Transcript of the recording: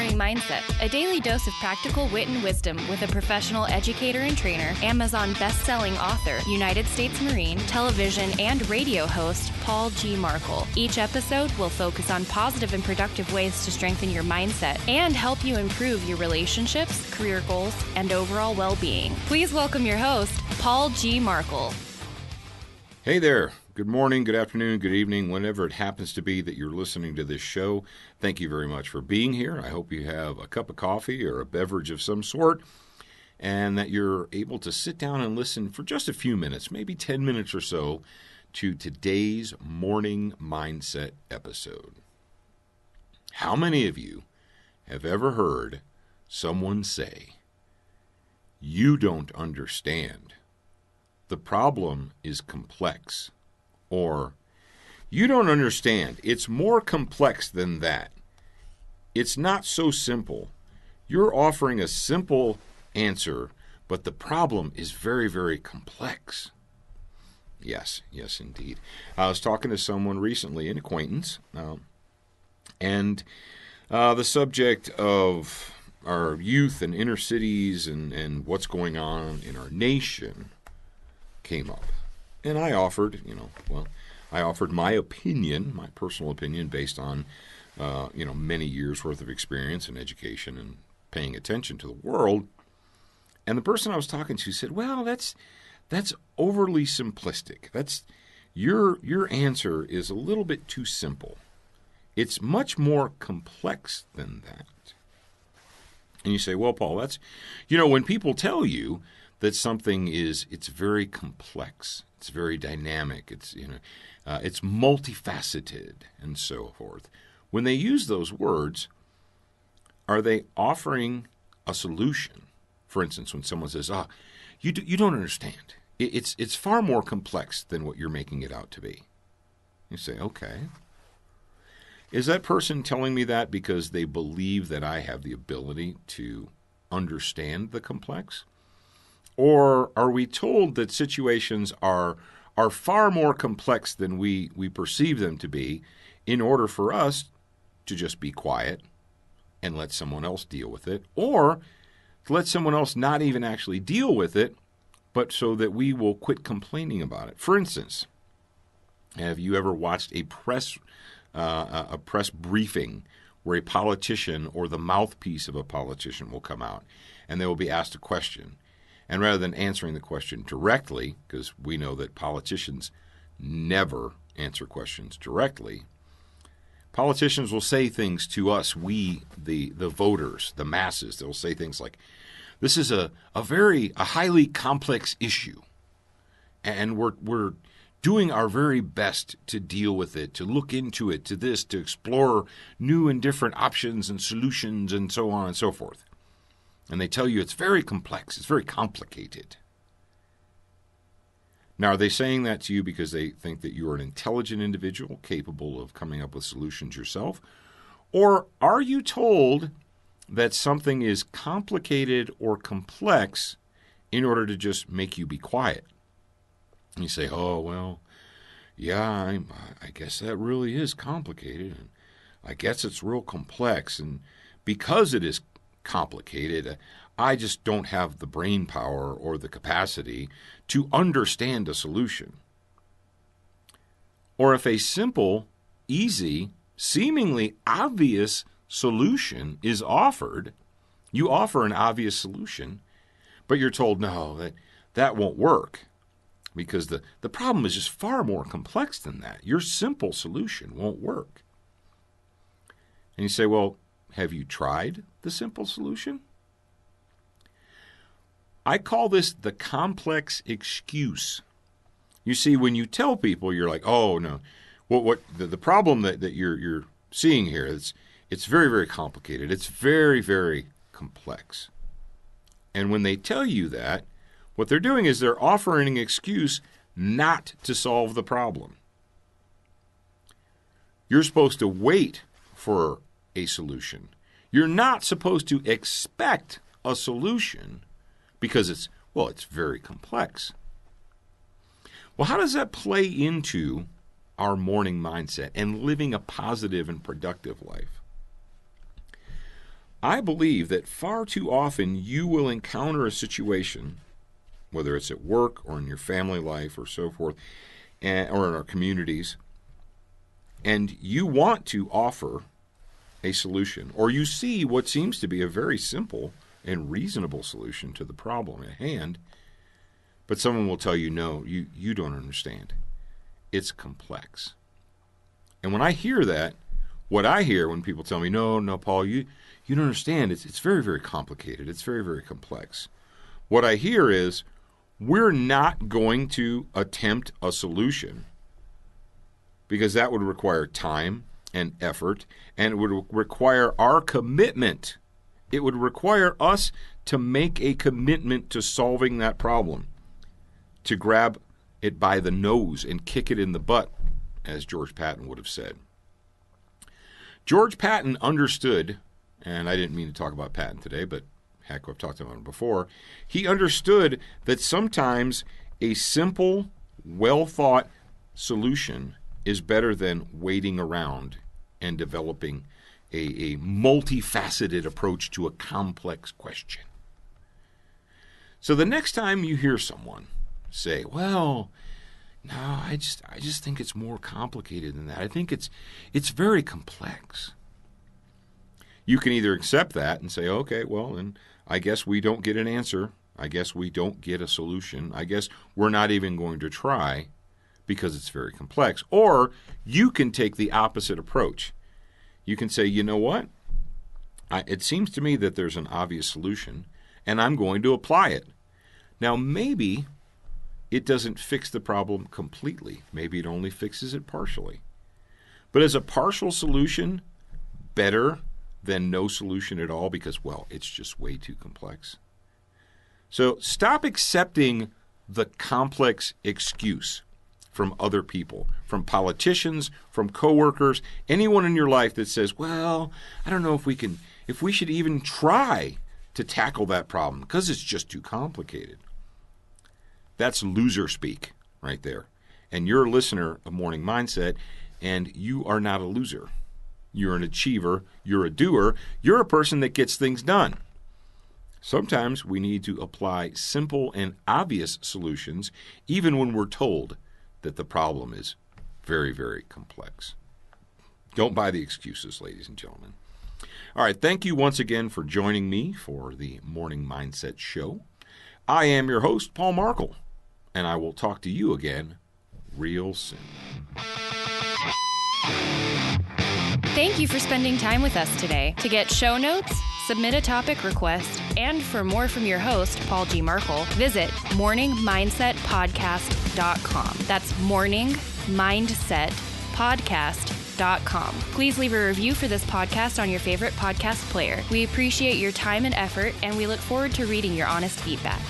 Morning Mindset, a daily dose of practical wit and wisdom with a professional educator and trainer, Amazon best-selling author, United States Marine, television and radio host, Paul G. Markle. Each episode will focus on positive and productive ways to strengthen your mindset and help you improve your relationships, career goals, and overall well-being. Please welcome your host, Paul G. Markle. Hey there. Good morning, good afternoon, good evening, whenever it happens to be that you're listening to this show. Thank you very much for being here. I hope you have a cup of coffee or a beverage of some sort, and that you're able to sit down and listen for just a few minutes, maybe 10 minutes or so, to today's Morning Mindset episode. How many of you have ever heard someone say, "You don't understand. The problem is complex"? Or, "You don't understand. It's more complex than that. It's not so simple. You're offering a simple answer, but the problem is very, very complex." Yes, indeed. I was talking to someone recently, an acquaintance, and the subject of our youth and inner cities and what's going on in our nation came up. And I offered, I offered my opinion, my personal opinion, based on, many years' worth of experience and education and paying attention to the world. And the person I was talking to said, "Well, that's overly simplistic. That's your answer is a little bit too simple. It's much more complex than that." And you say, "Well, Paul, that's, when people tell you that something it's very complex, it's very dynamic, it's multifaceted, and so forth. When they use those words, are they offering a solution? For instance, when someone says, you don't understand. It's far more complex than what you're making it out to be." You say, okay. Is that person telling me that because they believe that I have the ability to understand the complex? Or are we told that situations are far more complex than we perceive them to be in order for us to just be quiet and let someone else deal with it, or to let someone else not even actually deal with it, but so that we will quit complaining about it? For instance, have you ever watched a press briefing where a politician or the mouthpiece of a politician will come out and they will be asked a question? And rather than answering the question directly, because we know that politicians never answer questions directly, politicians will say things to us, the voters, the masses. They'll say things like, "This is a highly complex issue, and we're doing our very best to deal with it, to look into it, to explore new and different options and solutions, and so on and so forth." And they tell you it's very complex, it's very complicated. Now, are they saying that to you because they think that you are an intelligent individual capable of coming up with solutions yourself? Or are you told that something is complicated or complex in order to just make you be quiet? And you say, "Oh, well, yeah, I guess that really is complicated. And I guess it's real complex. And because it is complicated, I just don't have the brain power or the capacity to understand a solution." Or if a simple, easy, seemingly obvious solution is offered, you offer an obvious solution, but you're told, "No, that won't work because the problem is just far more complex than that. Your simple solution won't work." And you say, "Well, have you tried the simple solution?" I call this the complex excuse. You see, when you tell people, you're like, "Oh, no, what the problem that you're seeing here, it's very, very complicated. It's very, very complex." And when they tell you that, what they're doing is they're offering an excuse not to solve the problem. You're supposed to wait for a solution. You're not supposed to expect a solution because it's very complex. Well, how does that play into our morning mindset and living a positive and productive life? I believe that far too often you will encounter a situation, whether it's at work or in your family life or so forth, or in our communities, and you want to offer a solution, or you see what seems to be a very simple and reasonable solution to the problem at hand, but someone will tell you, no, you don't understand. It's complex. And when I hear that, what I hear when people tell me, no, Paul, you don't understand. It's very, very complicated. It's very, very complex. What I hear is, we're not going to attempt a solution because that would require time and effort, and it would require our commitment. It would require us to make a commitment to solving that problem, to grab it by the nose and kick it in the butt, as George Patton would have said. George Patton understood, and I didn't mean to talk about Patton today, but heck, I've talked about him before. He understood that sometimes a simple, well-thought solution is better than waiting around and developing a multifaceted approach to a complex question. So the next time you hear someone say, well, no, I just think it's more complicated than that. I think it's very complex. You can either accept that and say, okay, well, then I guess we don't get an answer. I guess we don't get a solution. I guess we're not even going to try because it's very complex. Or you can take the opposite approach. You can say, you know what? It seems to me that there's an obvious solution, and I'm going to apply it. Now, maybe it doesn't fix the problem completely. Maybe it only fixes it partially. But is a partial solution better than no solution at all because, well, it's just way too complex? So stop accepting the complex excuse from other people, from politicians, from coworkers, anyone in your life that says, well, I don't know if we should even try to tackle that problem because it's just too complicated. That's loser speak right there. And you're a listener of Morning Mindset, and you are not a loser. You're an achiever. You're a doer. You're a person that gets things done. Sometimes we need to apply simple and obvious solutions, even when we're told that the problem is very, very complex. Don't buy the excuses, ladies and gentlemen. All right, thank you once again for joining me for the Morning Mindset Show. I am your host, Paul Markle, and I will talk to you again real soon. Thank you for spending time with us today. To get show notes, submit a topic request, and for more from your host, Paul G. Markle, visit morningmindsetpodcast.com. That's morningmindsetpodcast.com. Please leave a review for this podcast on your favorite podcast player. We appreciate your time and effort, and we look forward to reading your honest feedback.